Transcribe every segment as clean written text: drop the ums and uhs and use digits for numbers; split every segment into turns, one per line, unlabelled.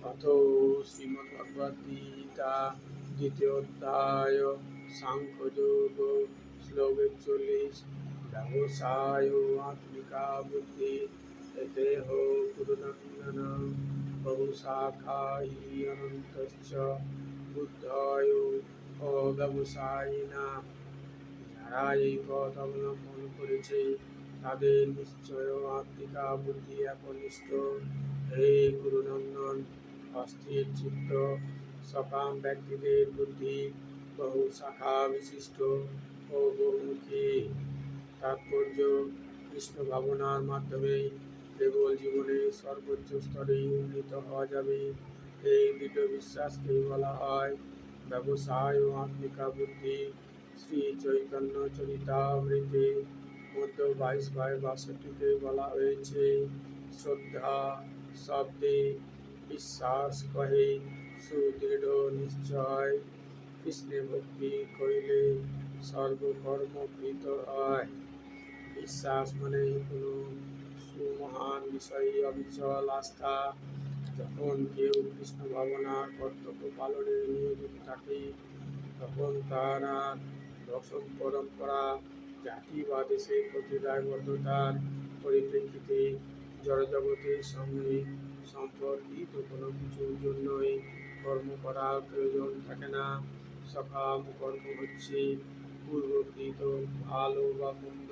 अथ श्रीमद्भगवद्गीता द्वितीयोध्याय सांख्ययोग श्लोक 41 व्यवसाय आत्मिका बुद्धि एतेहो गुरुनंदन बहुशाखा हि अनन्तश्च बुद्धयो অব্যবসায়িনা যারা এই পথ অবলম্বন করেছে তাদের নিশ্চয় আত্মিকা বুদ্ধি একনিষ্ঠ। হে গুরুনন্দন, অস্থির চিত্ত সকাম ব্যক্তিদের বুদ্ধি বহু শাখা বিশিষ্ট ও বহুমুখী। তাৎপর্য: কৃষ্ণ ভাবনার মাধ্যমে কেবল জীবনের সর্বোচ্চ স্তরে উন্নীত হওয়া যাবে, এই দৃঢ় বিশ্বাসকেই বলা হয় ব্যবসায় ও আত্মিকা বুদ্ধি। শ্রী চৈতন্য চরিতামৃতে মধ্য 22/62 বলা হয়েছে, শ্রদ্ধা শব্দে বিশ্বাস কহে সুদৃঢ় নিশ্চয়, কৃষ্ণে ভক্তি করিলে সর্বকর্মকৃত হয়। বিশ্বাস মানে কোনো সুমহান বিষয়ে অবিচল আস্থা। যখন কেউ কৃষ্ণ ভাবনার কর্তব্য পালনে নিয়োজিত থাকে, তখন তার আর দর্শন পরম্পরা, জাতি বা দেশের প্রতি দায়বদ্ধতার পরিপ্রেক্ষিতে জড়জগতের সঙ্গে সম্পর্কিত কোনো কিছুর জন্যই কর্ম করার প্রয়োজন থাকে না। সকাম কর্ম হচ্ছে পূর্বকৃত ভালো বা মন্দ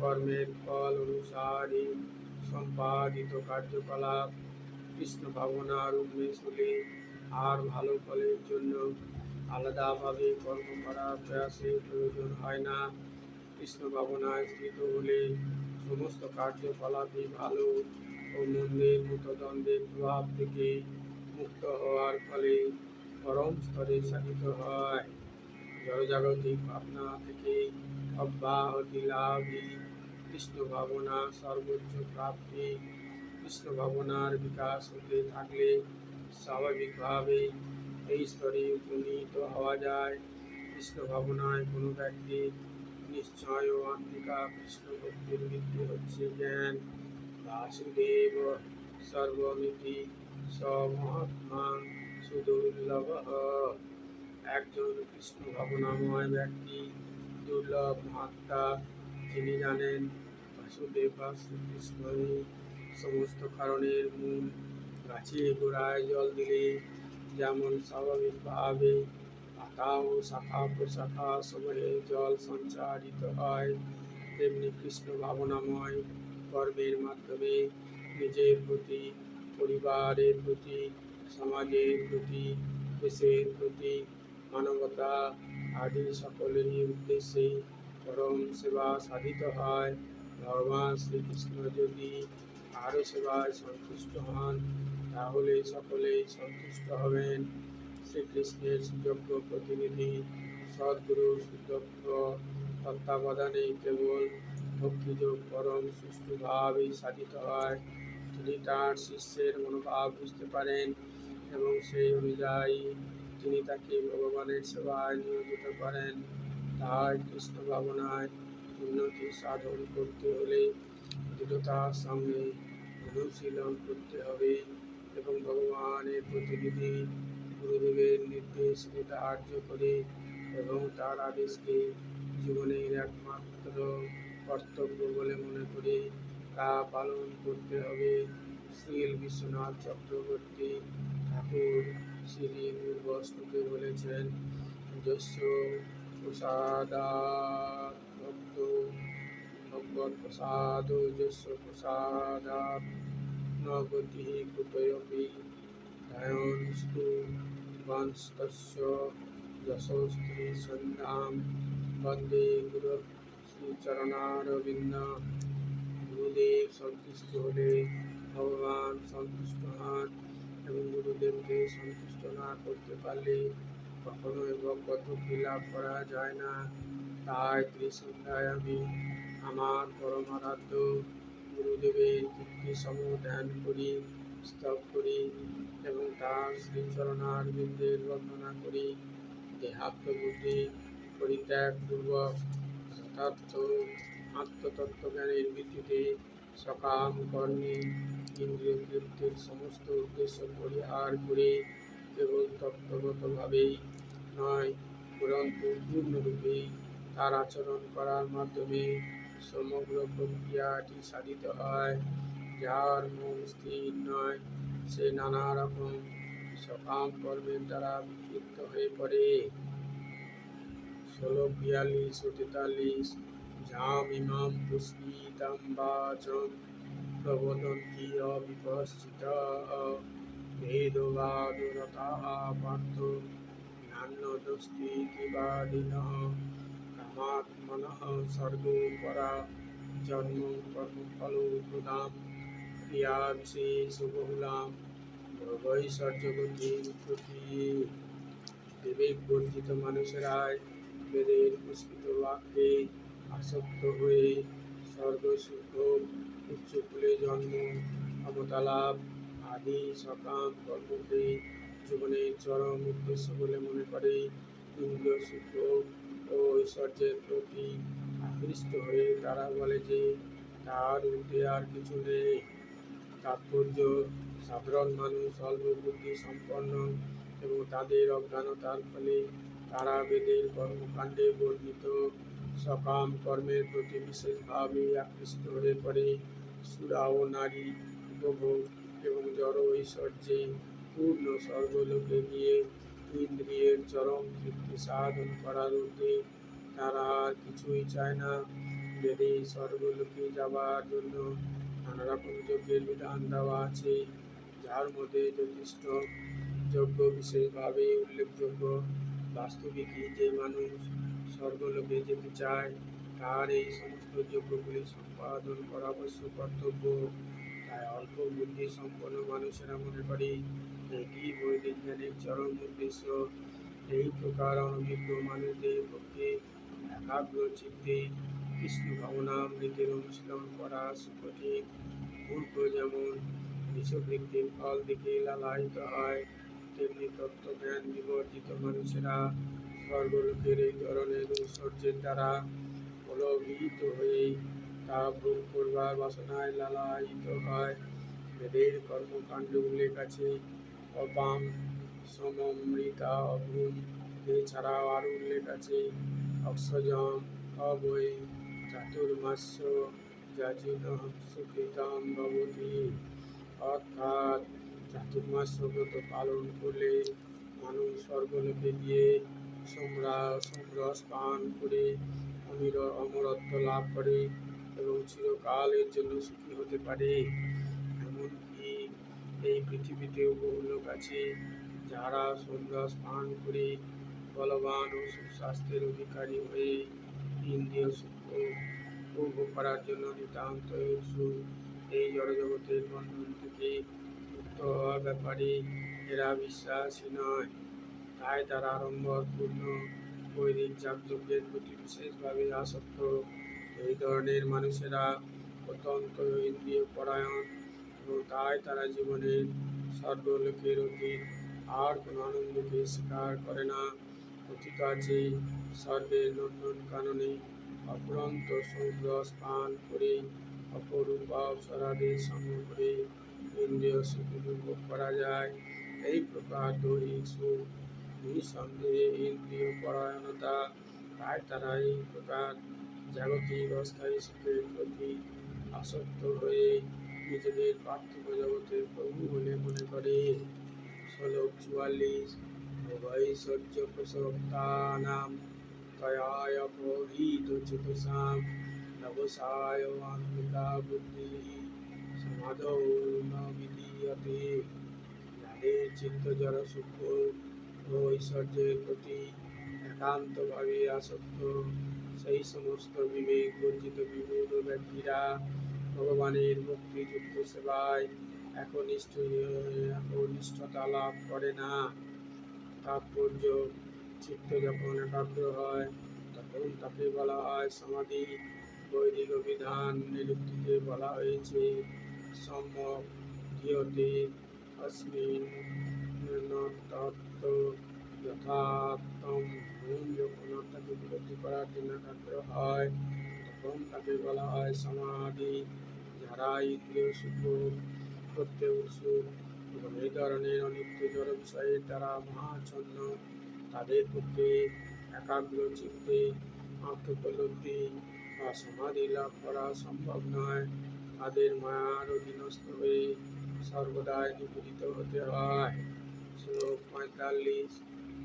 কর্মের ফল অনুসারে সম্পাদিত কার্যকলাপ। কৃষ্ণ ভাবনার উন্মেষ হলে আর ভালো ফলের জন্য আলাদাভাবে কর্ম করার প্রয়াসের প্রয়োজন হয় না। কৃষ্ণ ভাবনায় স্থিত হলে সমস্ত কার্যকলাপই ভালো ও মন্দের মতো দ্বন্দ্বের প্রভাব থেকে মুক্ত হওয়ার ফলে পরম স্তরে সাধিত হয়। জড়জাগতিক ভাবনা থেকে অব্যাহতি লাভই কৃষ্ণ ভাবনা সর্বোচ্চ প্রাপ্তি। কৃষ্ণ ভাবনার বিকাশ হতে থাকলে স্বাভাবিকভাবে এই স্তরে উপনীত হওয়া যায়। কৃষ্ণ ভাবনায় কোনো ব্যক্তির নিশ্চয় ও আত্মিকা কৃষ্ণ ভক্তির ভিত্তি হচ্ছে জ্ঞান। বাসুদেব সর্বমিতি স মহাত্মা সুদুর্লভ। একজন কৃষ্ণ ভাবনাময় ব্যক্তি দুর্লভ মহাত্মা, যিনি জানেন বাসুদেব বা শ্রীকৃষ্ণই সমস্ত কারণের মূল। গাছে গোড়ায় জল দিলে যেমন স্বাভাবিকভাবে পাতা ও শাখা প্রশাখা সমূহে জল সঞ্চারিত হয়, তেমনি কৃষ্ণ ভাবনাময় কর্মের মাধ্যমে নিজের প্রতি, পরিবারের প্রতি, সমাজের প্রতি, দেশের প্রতি, মানবতা আদি সকলেরই উদ্দেশ্যে পরম সেবা সাধিত হয়। ভগবান শ্রীকৃষ্ণ যদি কারো সেবায় সন্তুষ্ট হন, তাহলে সকলেই সন্তুষ্ট হবেন। শ্রীকৃষ্ণের সুযোগ্য প্রতিনিধি সদ্গুরু সুদক্ষ তত্ত্বাবধানে কেবল ভক্তিযোগ পরম সুষ্ঠুভাবেই সাধিত হয়। তিনি তাঁর শিষ্যের মনোভাব বুঝতে পারেন এবং সেই অনুযায়ী তিনি তাকে ভগবানের সেবায় নিয়োজিত করেন। তাই কৃষ্ণ ভাবনায় উন্নতি সাধন করতে হলে দৃঢ়তার সঙ্গে অনুশীলন করতে হবে এবং ভগবানের প্রতিনিধি গুরুদেবের নির্দেশকে ধার্য করে এবং তার আদেশকে জীবনের একমাত্র কর্তব্য বলে মনে করে তা পালন করতে হবে। শ্রীল বিশ্বনাথ চক্রবর্তী ঠাকুর শ্রী গুরুবৈষ্ণবকে বলেছেন, যস্য প্রসাদাৎ ভক্ত ভগবৎ প্রসাদ যস্য প্রসাদাৎ ন গতিঃ কুতোऽপি ধ্যায়নস্তু বংশতস্য যশস্ত্রী সন্ধ্যাম বন্দে গুরু শ্রীচরণারবিন্দ। গুরুদেব সন্তুষ্ট হলে ভগবান সন্তুষ্ট হন এবং গুরুদেবকে সন্তুষ্ট না করতে পারলে কখনোই ভগবত ভক্তি লাভ করা যায় না। তাই ত্রিসন্ধ্যায় আমি আমার পরমারাধ্য গুরুদেবের কীর্তিসমূহ ধ্যান করি, স্তব করি এবং তার শ্রীচরণারবিন্দের বন্দনা করি। দেহাত্মবুদ্ধি পরিত্যাগপূর্বক যথার্থ আত্মতত্ত্বজ্ঞানের ভিত্তিতে সকাম কর্মে ইন্দ্রিয় তৃপ্তির সমস্ত উদ্দেশ্য পরিহার করে কেবল তত্ত্বগতভাবেই নয়, বরন্তু পূর্ণরূপে তার আচরণ করার মাধ্যমে সমগ্র প্রক্রিয়াটি সাধিত হয়। যার মন স্থির নয়, সে নানা রকম সকাম কর্মের দ্বারা বিক্ষিপ্ত হয়ে পড়ে। 16:42 ও 43 যাম ইমাম পুষ্পিতাম বাচম প্রবদন্তি অবিপশ্চিতাঃ ভেদবাদরতাঃ পার্থ নান্যদস্তীতি বাদিনঃ কামাত্মনঃ স্বর্গপরা জন্ম কর্মফলপ্রদাম ক্রিয়া বিশেষবহুলাম ভোগৈশ্বর্যগতির প্রতি। বিবেক বর্জিত মানুষেরাই বেদের পুষ্পিত বাক্যে আসক্ত হয়ে স্বর্গসুখ, উচ্চকুলে জন্ম, ক্ষমতা লাভ আদি সকাম কর্মকে জীবনের চরম উদ্দেশ্য বলে মনে করে। ইন্দ্রিয় সুখ ও ঐশ্বর্যের প্রতি আকৃষ্ট হয়ে তারা বলে যে তার ঊর্ধ্বে আর কিছু নেই। তাৎপর্য: সাধারণ মানুষ অল্প বুদ্ধি সম্পন্ন এবং তাদের অজ্ঞানতার ফলে তারা বেদের কর্মকাণ্ডে বর্ণিত সকাম কর্মের প্রতি বিশেষভাবে আকৃষ্ট হয়ে পড়ে। সুরা ও নারী উপভোগ এবং জড় ঐশ্বর্যে পূর্ণ স্বর্গলোকে গিয়ে ইন্দ্রিয়ের চরম তৃপ্তি সাধন করার ঊর্ধ্বে তারা আর কিছুই চায় না। বেদে স্বর্গলোকে যাবার জন্য নানা রকম যজ্ঞের বিধান দেওয়া আছে, যার মধ্যে যথেষ্ট যজ্ঞ বিশেষভাবে উল্লেখযোগ্য। বাস্তবিকই যে মানুষ স্বর্গলোকে যেতে চায়, তার এই সমস্ত যজ্ঞগুলি সম্পাদন করা অবশ্য কর্তব্য। তাই অল্প বুদ্ধি সম্পন্ন মানুষেরা মনে করে এটি বৈদিক জ্ঞানের চরম উদ্দেশ্য। এই প্রকার অনভিজ্ঞ মানুষদের পক্ষে একাগ্র চিত্তে কৃষ্ণ ভাবনামৃতের অনুশীলন করা সুকঠিন। মূর্খ যেমন বিষবৃক্ষের ফল দেখে লালায়িত হয়, তেমনি তত্ত্বজ্ঞান বিবর্জিত মানুষেরা স্বর্গলোকের এই ধরনের ঐশ্বর্যের দ্বারা প্রলোভিত হয়ে তা ভোগ করবার বাসনায় লালায়িত হয়। বেদের কর্মকাণ্ড উল্লেখ আছে অপাম সমমৃতা অভূম, এছাড়াও আরও উল্লেখ আছে অক্ষযম অবৈ চাতুর্মাস্য যাজিনঃ সুকৃতম ভবতি। অর্থাৎ চাতুর্মাস্য ব্রত পালন করলে মানুষ স্বর্গলোকে গিয়ে সোমরস পান করে অমরত্ব লাভ করে এবং চিরকালের জন্য সুখী হতে পারে। এমনকি এই পৃথিবীতেও বহু লোক আছে যারা সোমরস পান করে বলবান ও সুস্বাস্থ্যের অধিকারী হয়ে ইন্দ্রিয় সুখ উপভোগ করার জন্য নিতান্ত উৎসুক। এই জড়জগতের বন্ধন থেকে মুক্ত হওয়ার ব্যাপারে এরা বিশ্বাসী নয়, তাই তারা আড়ম্বরপূর্ণ বৈদিক যাগযজ্ঞের প্রতি বিশেষভাবে আসক্ত। এই ধরনের মানুষেরা অত্যন্ত ইন্দ্রিয় পরায়ণ এবং তাই তারা জীবনের স্বর্গলোকের অতীত আর কোনো আনন্দকে স্বীকার করে না। কথিত আছে স্বর্গের নন্দনকাননে অফুরন্ত সোমরস পান করে অপরূপ অপ্সরাদের সঙ্গ করে ইন্দ্রিয় সুখ উপভোগ করা যায়। এই প্রকার দৈহিক সুখ নিঃসন্দেহে ইন্দ্রিয় পরায়ণতা, তাই তারা এই প্রকার জাগতিক অস্থায়ী সুখের প্রতি আসক্ত হয়ে নিজেদের পার্থিব জগতের প্রভু বলে মনে করে। 16:44 ভোগৈশ্বর্য প্রসক্তানাম তয়াপহৃত চেতসাম ব্যবসায় আত্মিকা বুদ্ধিঃ সমাধৌ ন বিধীয়তে। যাদের চিত্ত জড় সুখ ও ঐশ্বর্যের প্রতি একান্তভাবে আসক্ত, সেই সমস্ত বিবেক বর্জিত বিমূঢ় ব্যক্তিরা ভগবানের ভক্তিযুক্ত সেবায় একনিষ্ঠতা লাভ করে না। তাৎপর্য: চিত্ত যখন একাগ্র হয় তখন তাকে বলা হয় সমাধি। বৈদিক অভিধান নিরুক্তিতে বলা হয়েছে সম্যক ধীয়তে অস্মিন তত্ত্ব যথার্থম। মন যখন আত্মাকে উপলব্ধি করার জন্য একাগ্র হয় তখন তাকে বলা হয় সমাধি। যারা ইন্দ্রিয় সুখ করতে উৎসুক এবং এই ধরনের অনিত্য জড় বিষয়ের দ্বারা মহাচ্ছন্ন তাদের পক্ষে একাগ্র চিত্তে আত্মোপলব্ধি বা সমাধি লাভ করা সম্ভব নয়। তাদের মায়ার অধীনস্থ হয়ে সর্বদাই নিপীড়িত হতে হয়। শ্লোক 45।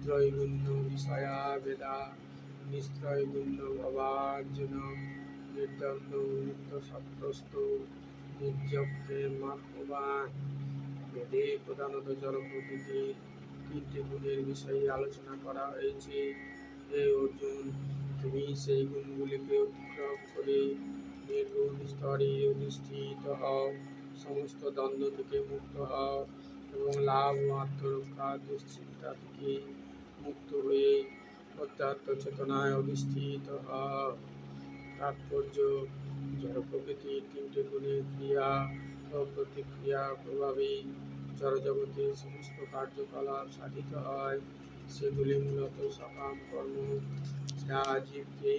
ত্রৈগুণ্য বিষয়া বেদা নিস্ত্রৈগুণ্য ভবার্জুন নির্দ্বন্দ্ব নিত্য সত্যস্থ নির্যক্ষে মার্গবান। বেদে প্রধানত জড় প্রকৃতির তিনটি গুণের বিষয়ে আলোচনা করা হয়েছে। হে অর্জুন, তুমি সেই গুণগুলিকে অতিক্রম করে নির্গুণ স্তরে অধিষ্ঠিত হও, সমস্ত দ্বন্দ্ব থেকে মুক্ত হও এবং লাভ ও আত্মরক্ষা দুশ্চিন্তা থেকে মুক্ত হয়ে অধ্যাত্ম চেতনায় অধিষ্ঠিত হও। তাৎপর্য: জড় প্রকৃতির তিনটি গুণের ক্রিয়া ও প্রতিক্রিয়া প্রভাবে জড়জগতের সমস্ত কার্যকলাপ সাধিত হয়। সেগুলি মূলত সকাম কর্ম, যা জীবকে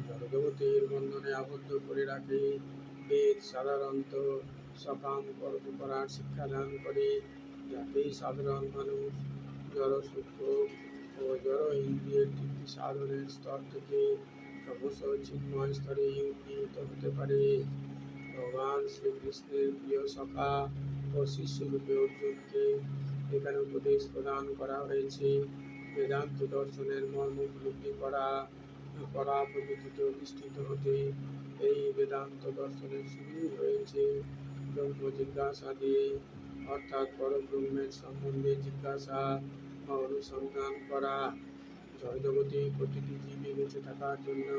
জড়জগতের বন্ধনে আবদ্ধ করে রাখে। বেদ সাধারণত সকাম কর্ম করার শিক্ষাদান করে, যাতে সাধারণ মানুষ জড় সূক্ষ্ম ও জড় ইন্দ্রিয়ের তৃপ্তি সাধনের স্তর থেকে ক্রমশ চিন্ময় স্তরে উন্নীত হতে পারে। ভগবান শ্রীকৃষ্ণের প্রিয় সখা ও শিষ্যরূপে অর্জুনকে এখানে উপদেশ প্রদান করা হয়েছে। বেদান্ত দর্শনের মর্ম উপলব্ধি করা প্রকৃতিতে অধিষ্ঠিত হতে এই বেদান্ত দর্শনের শুরু হয়েছে ব্রহ্ম জিজ্ঞাসা দিয়ে, অর্থাৎ পরব্রহ্মের সম্বন্ধে জিজ্ঞাসা বা অনুসন্ধান করা। জড়জগতে প্রতিটি জীবই বেঁচে থাকার জন্য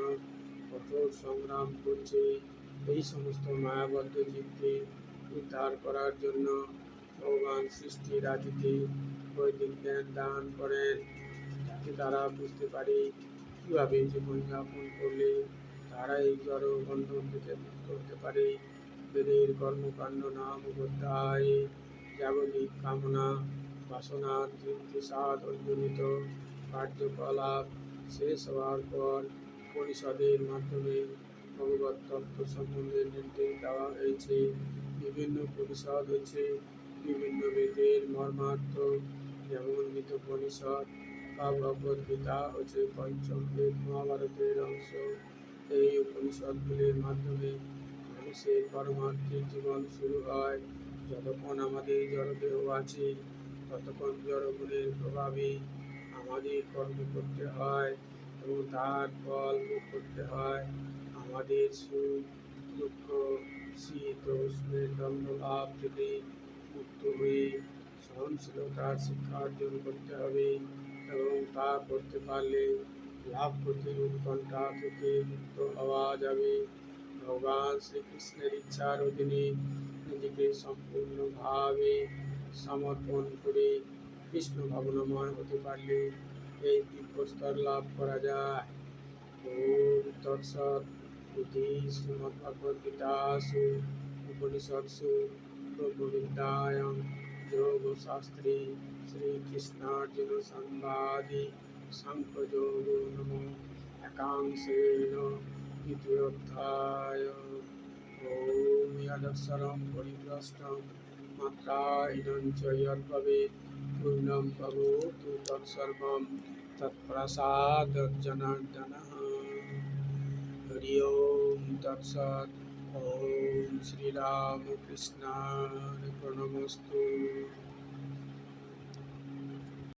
কঠোর সংগ্রাম করছে। এই সমস্ত মায়াবদ্ধ জীবকে উদ্ধার করার জন্য ভগবান সৃষ্টির আদিতে বৈদিক জ্ঞান দান করেন, যাতে তারা বুঝতে পারে কীভাবে জীবনযাপন করলে তারা এই জড় বন্ধন থেকে মুক্ত হতে পারে। বেদের কর্মকাণ্ড নাম অধ্যায়ে জাগতিক কামনা বাসনা তৃপ্তি সাধনজনিত কার্যকলাপ শেষ হওয়ার পর পরিষদের মাধ্যমে ভগবত তত্ত্ব সম্বন্ধে নির্দেশ দেওয়া হয়েছে। বিভিন্ন পরিষদ হচ্ছে বিভিন্ন বেদের মর্মার্থ, যেমন গীতোপনিষদ বা ভগবদ্গীতা হচ্ছে পঞ্চম বেদ, মহাভারতের অংশ। এই উপনিষদগুলির মাধ্যমে মানুষের পারমার্থিক জীবন শুরু হয়। যতক্ষণ আমাদের জড়দেহ আছে, ততক্ষণ জড়গুণের প্রভাবে আমাদের কর্ম করতে হয় এবং তার ফল ভোগ করতে হয়। আমাদের সুখ দুঃখ শীত ও উষ্ণের দ্বন্দ্বভাব থেকে মুক্ত হয়ে সহনশীলতার শিক্ষা অর্জন করতে হবে এবং তা করতে পারলে লাভ ক্ষতির উৎকণ্ঠা থেকে মুক্ত হওয়া যাবে। ভগবান শ্রীকৃষ্ণের ইচ্ছার অধীনে নিজেকে সম্পূর্ণভাবে সমর্পণ করে কৃষ্ণ ভাবনাময় হতে পারলে এই দিব্য স্তর লাভ করা যায়। ওম তৎসৎ। ইতি শ্রীমদ্ভগবদ্গীতাসু উপনিষৎসু ব্রহ্মবিদ্যায়াং যোগশাস্ত্রে শ্রীকৃষ্ণার্জুন সংবাদে সাংখ্যযোগো নামো একাংশেন দ্বিতীয়োধ্যায়। ওম যদক্ষরং পরিভ্রষ্টং মাত্রাহীনং চ যদ্ভবেৎ পূর্ণং ভবতু তৎসর্বং তৎপ্রসাদাজ্জনার্দনঃ। হরি ওম তৎসৎ। ওম শ্রীরামকৃষ্ণায় প্রণমস্তু।